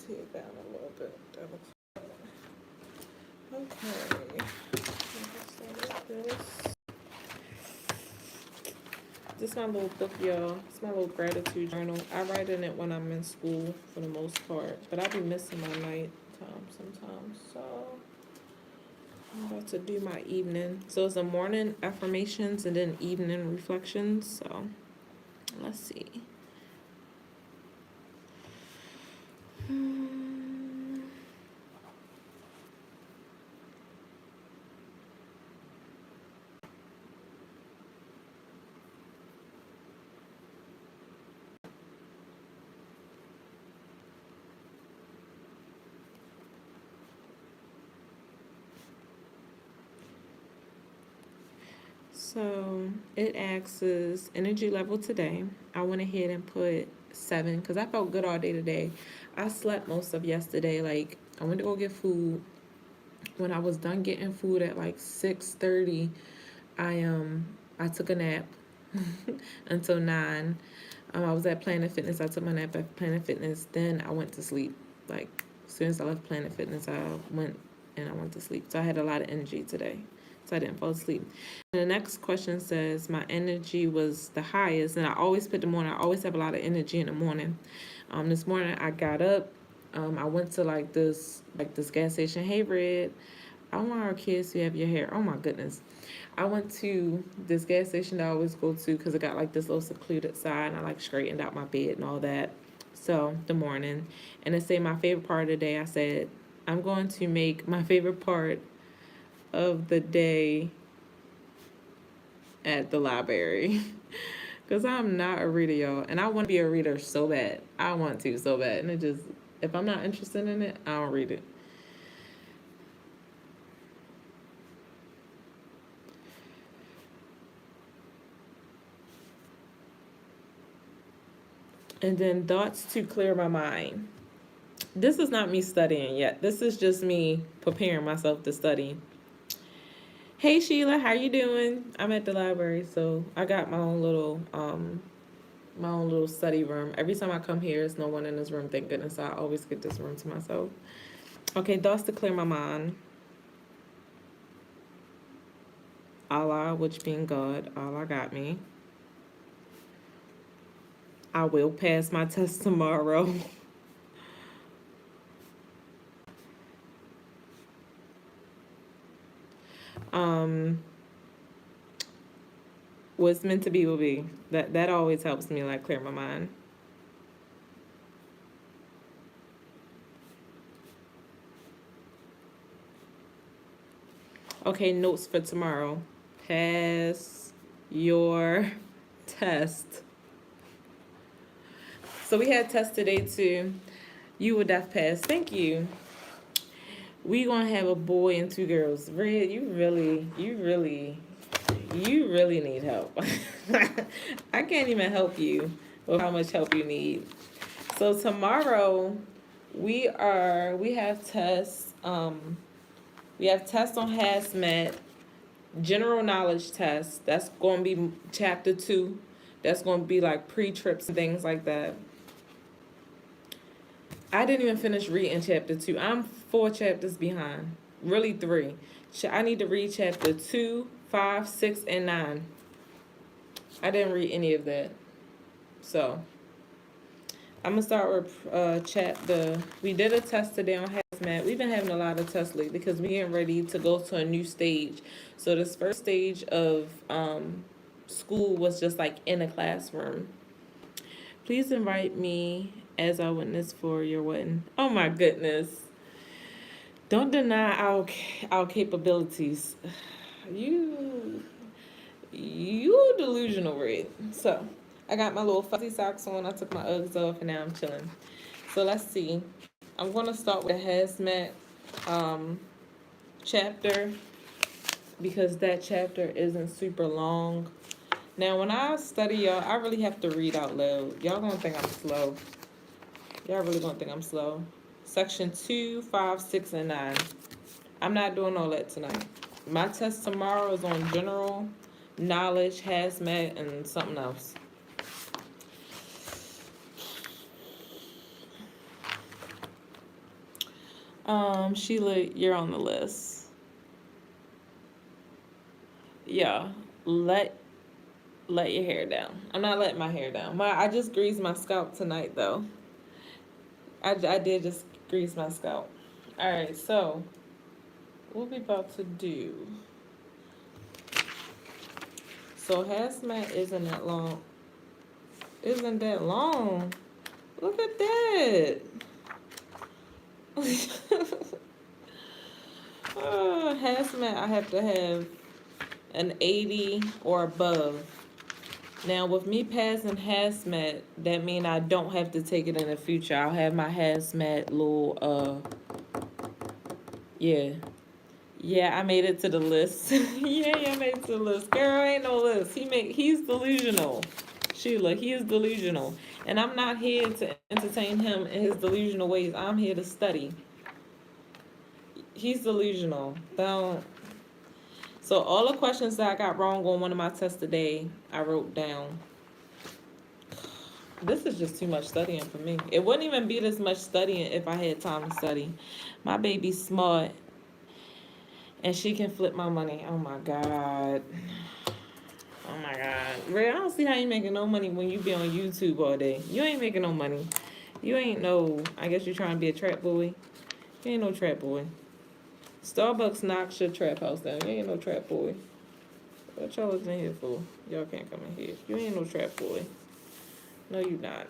take it down a little bit. Okay. This is my little book, y'all. It's my little gratitude journal. I write in it when I'm in school for the most part, but I be missing my night time sometimes. So I'm about to do my evening. So it's a morning affirmations and then evening reflections. So let's see. So it asks energy level today. I went ahead and put 7 because I felt good all day today. I slept most of yesterday. Like I went to go get food. When I was done getting food at like 6:30, I took a nap until 9. I was at Planet Fitness. I took my nap at Planet Fitness. Then I went to sleep. Like as soon as I left Planet Fitness, I went to sleep. So I had a lot of energy today. So I didn't fall asleep. And the next question says my energy was the highest, and I always put the morning. I always have a lot of energy in the morning. This morning I got up. I went to this gas station. Hey, Red, I want our kids to have your hair. Oh my goodness. I went to this gas station that I always go to because it got like this little secluded side, and I like straightened out my bed and all that. So the morning, and to say my favorite part of the day, I said I'm going to make my favorite part of the day at the library because I'm not a reader, y'all, and I want to be a reader so bad. I want to so bad, and it just, if I'm not interested in it, I don't read it. And then thoughts to clear my mind. This is not me studying yet. This is just me preparing myself to study. Hey Sheila, how you doing? I'm at the library, so I got my own little study room. Every time I come here, there's no one in this room, thank goodness. So I always get this room to myself. Okay, thoughts to clear my mind. Allah, which being God, Allah got me. I will pass my test tomorrow. What's meant to be will be. That always helps me like clear my mind. Okay, notes for tomorrow. Pass your test. So we had tests today too. You would def pass. Thank you. We gonna have a boy and 2 girls. Red, you really need help. I can't even help you with how much help you need. So tomorrow we have tests. We have tests on hazmat, general knowledge tests. That's going to be chapter 2. That's going to be like pre-trips and things like that. I didn't even finish reading chapter 2. I'm 4 chapters behind. Really 3. I need to read chapter 2, 5, 6, and 9. I didn't read any of that. So I'm going to start with we did a test today on hazmat. We've been having a lot of tests lately because we're getting ready to go to a new stage. So this first stage of school was just like in a classroom. Please invite me as a witness for your wedding. Oh my goodness. Don't deny our capabilities. You delusional, Red. So I got my little fuzzy socks on. I took my Uggs off and now I'm chilling. So let's see. I'm going to start with the hazmat chapter because that chapter isn't super long. Now, when I study, y'all, I really have to read out loud. Y'all gonna think I'm slow. Y'all really gonna think I'm slow. Section 2, 5, 6, and 9. I'm not doing all that tonight. My test tomorrow is on general knowledge, hazmat, and something else. Sheila, you're on the list. Yeah, let let your hair down. I'm not letting my hair down. I just greased my scalp tonight though. I did just grease my scalp. All right, so what we about to do? So hazmat isn't that long. Isn't that long? Look at that. Hazmat, I have to have an 80 or above. Now, with me passing hazmat, that means I don't have to take it in the future. I'll have my hazmat little, yeah. Yeah, I made it to the list. Yeah, I made it to the list. Girl, ain't no list. He's delusional. Sheila, he is delusional. And I'm not here to entertain him in his delusional ways. I'm here to study. He's delusional. Don't. So all the questions that I got wrong on one of my tests today, I wrote down. This is just too much studying for me. It wouldn't even be this much studying if I had time to study. My baby's smart, and she can flip my money. Oh my God. Oh my God. Ray, I don't see how you making no money when you be on YouTube all day. You ain't making no money. You ain't no, I guess you're trying to be a trap boy. You ain't no trap boy. Starbucks knocks your trap house down. You ain't no trap boy. What y'all is in here for? Y'all can't come in here. You ain't no trap boy. No, you not.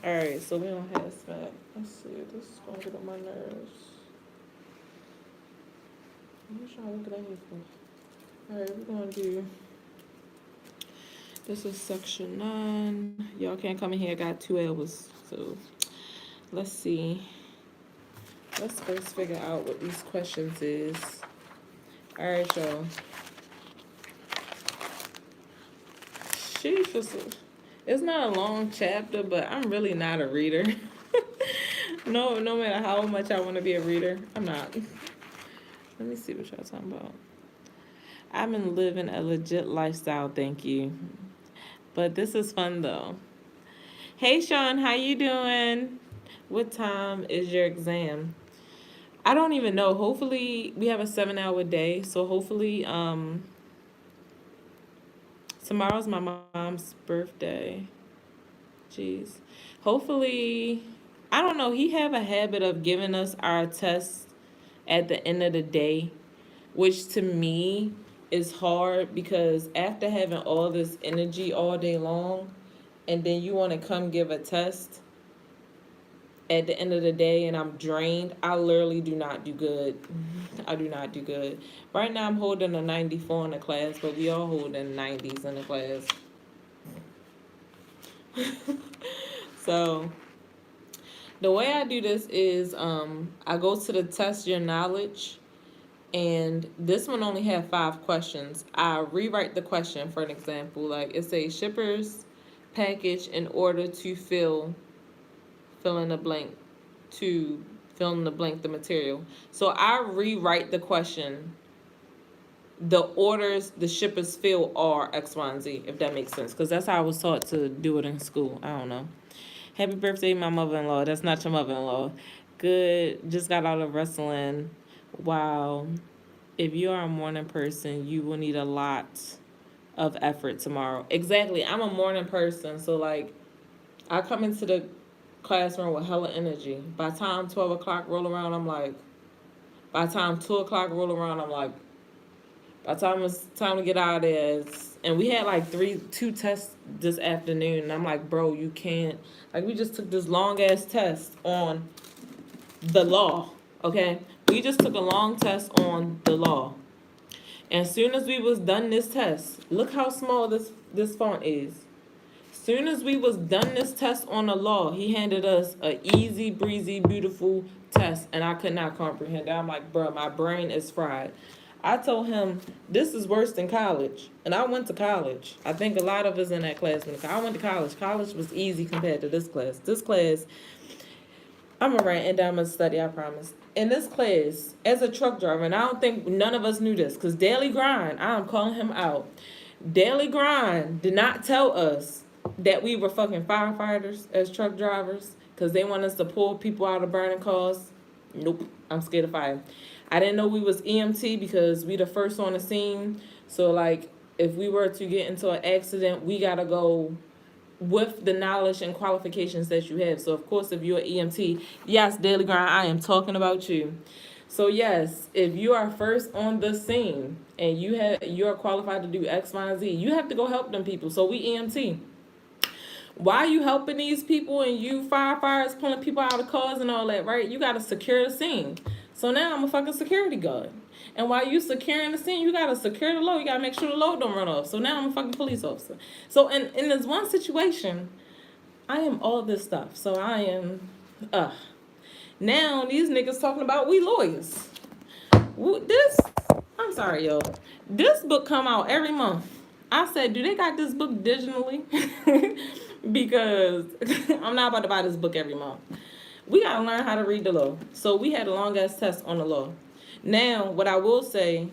Alright, so we don't have smack. Let's see. This is gonna get on my nerves. What y'all looking at here for? Alright, we're gonna do. This is section 9. Y'all can't come in here. I got 2 hours. So let's see. Let's first figure out what these questions is. Alright, y'all. Sheesh, it's not a long chapter, but I'm really not a reader. No matter how much I want to be a reader, I'm not. Let me see what y'all talking about. I've been living a legit lifestyle, thank you. But this is fun though. Hey Sean, how you doing? What time is your exam? I don't even know. Hopefully we have a 7-hour day, so hopefully tomorrow's my mom's birthday. Jeez. Hopefully, I don't know. He have a habit of giving us our tests at the end of the day, which to me is hard because after having all this energy all day long, and then you want to come give a test at the end of the day and I'm drained, I literally do not do good. I do not do good. Right now I'm holding a 94 in the class, but we all holding 90s in the class. So the way I do this is I go to the test your knowledge, and this one only have 5 questions. I rewrite the question for an example. Like it says shippers package in order to fill in the blank the material. So I rewrite the question. The orders the shippers fill are X, Y, and Z, if that makes sense. Because that's how I was taught to do it in school. I don't know. Happy birthday, my mother-in-law. That's not your mother-in-law. Good. Just got out of wrestling. Wow. If you are a morning person, you will need a lot of effort tomorrow. Exactly. I'm a morning person. So, like, I come into the classroom with hella energy. By the time 12 o'clock roll around, I'm like, by the time 2 o'clock roll around, I'm like, by the time it's time to get out of there, and we had like 2 tests this afternoon, and I'm like, bro, you can't, like, we just took this long ass test on the law, okay? We just took a long test on the law. And as soon as we was done this test, look how small this font is. Soon as we was done this test on the law, he handed us a easy breezy beautiful test, and I could not comprehend it. I'm like, bro, my brain is fried. I told him this is worse than college, and I went to college. I think a lot of us in that class I went to college. College was easy compared to this class. This class, I'm gonna write and I'm gonna study, I promise. In this class, as a truck driver, and I don't think none of us knew this, because Daily Grind, I'm calling him out. Daily Grind did not tell us that we were fucking firefighters as truck drivers, because they want us to pull people out of burning cars. Nope, I'm scared of fire. I didn't know we was EMT because we the first on the scene. So like, if we were to get into an accident, we gotta go with the knowledge and qualifications that you have. So of course, if you're an EMT, yes, Daily Grind, I am talking about you. So yes, if you are first on the scene and you're qualified to do X, Y, and Z, you have to go help them people. So we EMT. Why are you helping these people and you firefighters pulling people out of cars and all that, right? You gotta secure the scene. So now I'm a fucking security guard. And while you securing the scene, you gotta secure the load. You gotta make sure the load don't run off. So now I'm a fucking police officer. So in this one situation, I am all this stuff. So I am now these niggas talking about we lawyers. This, I'm sorry, y'all. This book come out every month. I said, do they got this book digitally? Because I'm not about to buy this book every month. We gotta learn how to read the law. So we had a long ass test on the law. Now, what I will say,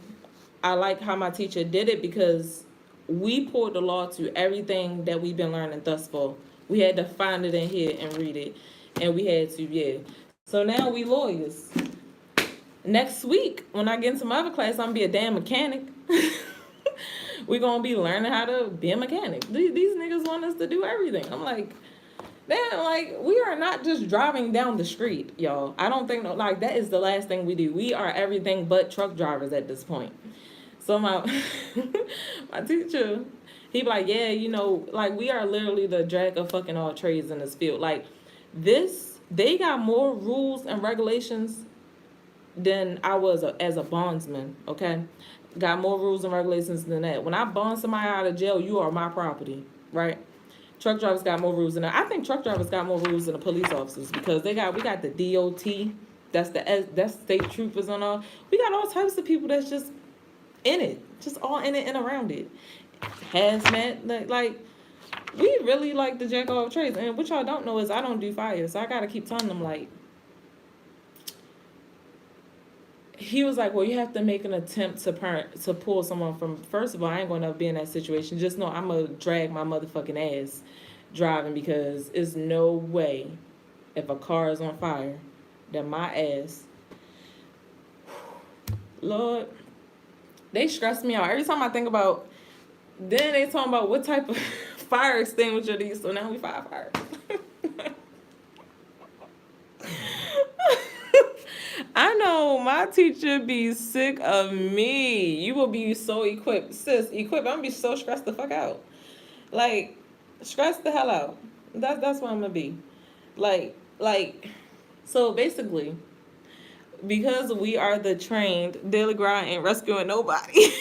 I like how my teacher did it because we pulled the law to everything that we've been learning thus far. We had to find it in here and read it. And we had to, yeah. So now we lawyers. Next week, when I get into my other class, I'm gonna be a damn mechanic. We're gonna be learning how to be a mechanic. These niggas want us to do everything. I'm like, damn, like, we are not just driving down the street, y'all. I don't think, like, that is the last thing we do. We are everything but truck drivers at this point. So my my teacher, he be like, yeah, you know, like, we are literally the jack of fucking all trades in this field. Like, they got more rules and regulations than I was as a bondsman, okay? Got more rules and regulations than that. When I bond somebody out of jail, you are my property, right? Truck drivers got more rules than that. I think truck drivers got more rules than the police officers because we got the DOT, that's state troopers and all. We got all types of people that's just in it, just all in it and around it. Hazmat, like we really like the jack of all trades. And what y'all don't know is I don't do fire, so I gotta keep telling them, like, he was like, well, you have to make an attempt to pull someone from. First of all, I ain't gonna be in that situation. Just know I'm gonna drag my motherfucking ass driving because it's no way if a car is on fire that my ass, Lord, they stress me out every time I think about. Then they talking about what type of fire extinguisher these. So now we fire. I know my teacher be sick of me. You will be so equipped. Sis, equipped. I'm gonna be so stressed the fuck out. Like, stressed the hell out. That's what I'm gonna be. Like, so basically, because we are the trained Daily Grind ain't rescuing nobody.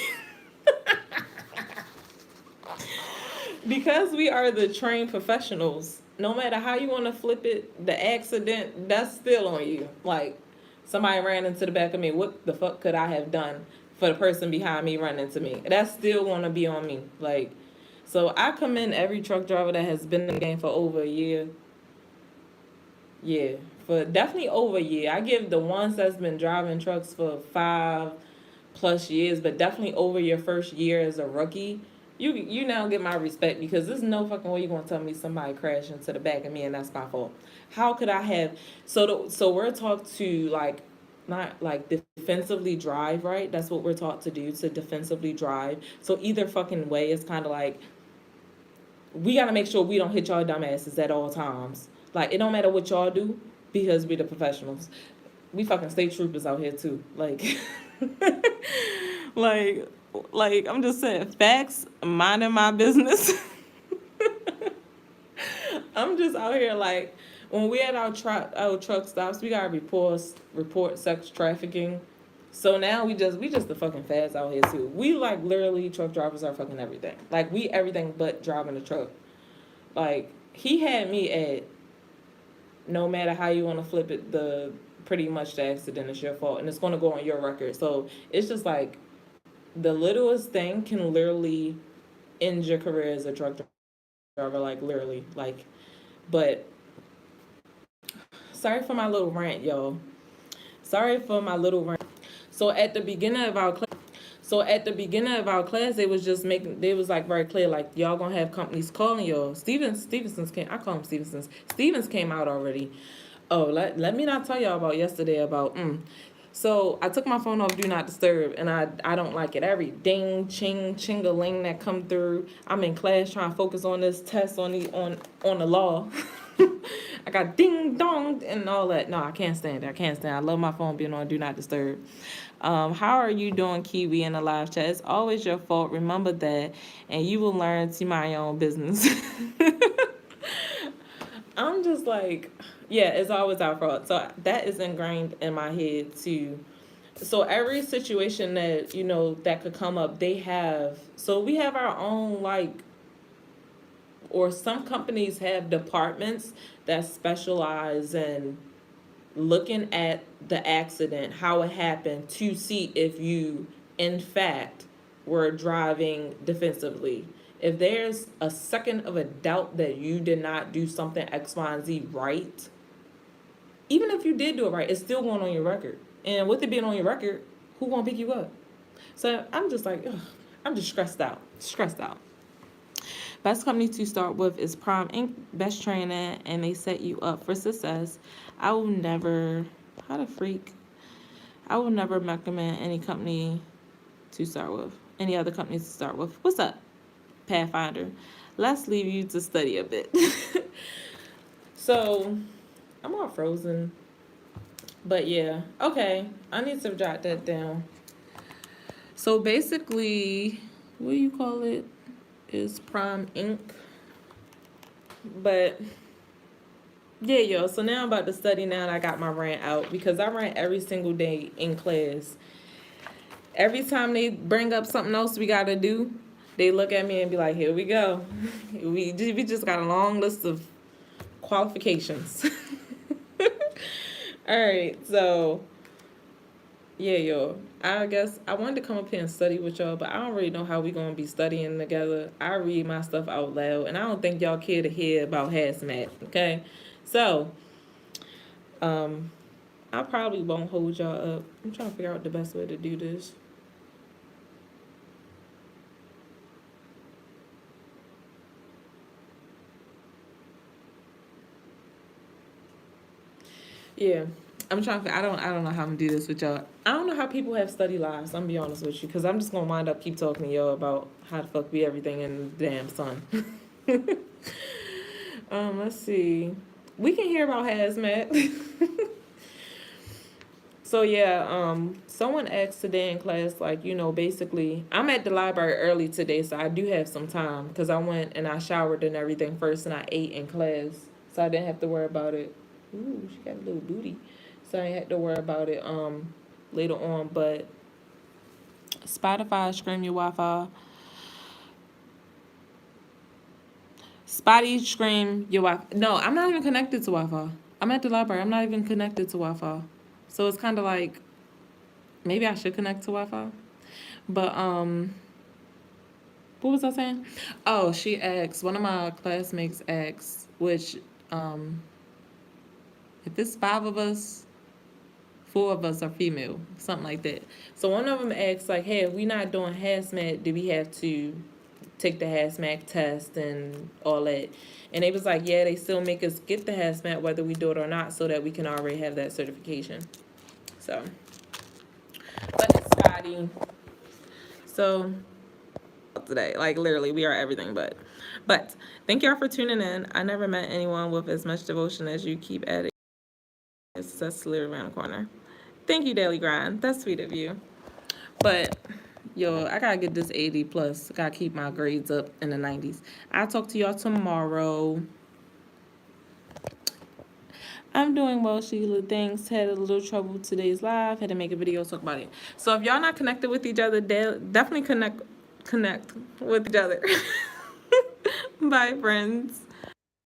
Because we are the trained professionals, no matter how you want to flip it, the accident, that's still on you. Like, somebody ran into the back of me. What the fuck could I have done for the person behind me running into me? That's still going to be on me. Like, so I commend every truck driver that has been in the game for over a year. Yeah, for definitely over a year. I give the ones that's been driving trucks for 5+ years, but definitely over your first year as a rookie, you now get my respect because there's no fucking way you're gonna tell me somebody crashed into the back of me and that's my fault. How could I have? So we're taught to, like, not like defensively drive, right? That's what we're taught to do, to defensively drive. So either fucking way, it's kind of like we gotta make sure we don't hit y'all dumbasses at all times. Like, it don't matter what y'all do because we're the professionals. We fucking state troopers out here too. Like, like I'm just saying, facts, minding my business. I'm just out here, like, when we at our truck stops, we gotta report sex trafficking. So now we just the fucking fads out here too. We, like, literally, truck drivers are fucking everything. Like, we everything but driving a truck. Like, he had me at, no matter how you want to flip it, pretty much the accident is your fault and it's going to go on your record. So it's just like the littlest thing can literally end your career as a truck driver, like, literally. Like, but sorry for my little rant, y'all. Sorry for my little rant. So at the beginning of our class, they was like very clear, like, y'all gonna have companies calling y'all. Stevens came out already. Oh, let me not tell y'all about yesterday about So I took my phone off do not disturb, and I don't like it. Every ding ching chingaling that come through. I'm in class trying to focus on this test on the law. I got ding dong and all that. No, I can't stand it. I can't stand it. I love my phone being on do not disturb. How are you doing, Kiwi, in the live chat? It's always your fault. Remember that, and you will learn to mind your own business. I'm just like, yeah, it's always our fault. So that is ingrained in my head too. So every situation that, that could come up, so we have our own, like, or some companies have departments that specialize in looking at the accident, how it happened, to see if you, in fact, were driving defensively. If there's a second of a doubt that you did not do something X, Y, and Z right, even if you did do it right, it's still going on your record. And with it being on your record, who gonna pick you up? So I'm just like, ugh, I'm just stressed out. Best company to start with is Prime Inc. Best training, and they set you up for success. I will never recommend any company to start with. Any other companies to start with. What's up, Pathfinder? Let's leave you to study a bit. So, I'm all frozen. But yeah, okay. I need to jot that down. So basically, what do you call it? Is Prime Inc. But yeah, yo. So now I'm about to study now that I got my rant out, because I rant every single day in class. Every time they bring up something else we gotta do, they look at me and be like, "Here we go. we just got a long list of qualifications." All right, so yeah, yo. I guess I wanted to come up here and study with y'all, but I don't really know how we gonna be studying together. I read my stuff out loud, and I don't think y'all care to hear about hazmat. Okay, so I probably won't hold y'all up. I'm trying to figure out the best way to do this. Yeah, I'm trying to. I don't know how I'm gonna do this with y'all. I don't know how people have study lives. I'm gonna be honest with you, because I'm just gonna wind up keep talking to y'all about how the fuck be everything in the damn sun. Let's see. We can hear about hazmat. So yeah, someone asked today in class, like, basically, I'm at the library early today, so I do have some time, because I went and I showered and everything first, and I ate in class, so I didn't have to worry about it. Ooh, she got a little booty, so I ain't had to worry about it later on. But Spotify, scream your Wi-Fi. Spotty, scream your Wi-Fi. No, I'm not even connected to Wi-Fi. I'm at the library. I'm not even connected to Wi-Fi. So it's kind of like, maybe I should connect to Wi-Fi. But, what was I saying? Oh, she asked, one of my classmates asked, which, if it's 5 of us, 4 of us are female, something like that. So one of them asked, like, hey, if we not doing hazmat, do we have to take the hazmat test and all that? And they was like, yeah, they still make us get the hazmat whether we do it or not, so that we can already have that certification. So, but it's Scotty. So today, like, literally, we are everything but thank y'all for tuning in. I never met anyone with as much devotion as you keep adding. That's literally around the corner. Thank you, Daily Grind. That's sweet of you. But yo, I gotta get this 80 plus. I gotta keep my grades up in the 90s. I'll talk to y'all tomorrow. I'm doing well, Sheila. Thanks. Had a little trouble today's live. Had to make a video talk about it. So if y'all not connected with each other, definitely connect with each other. Bye, friends.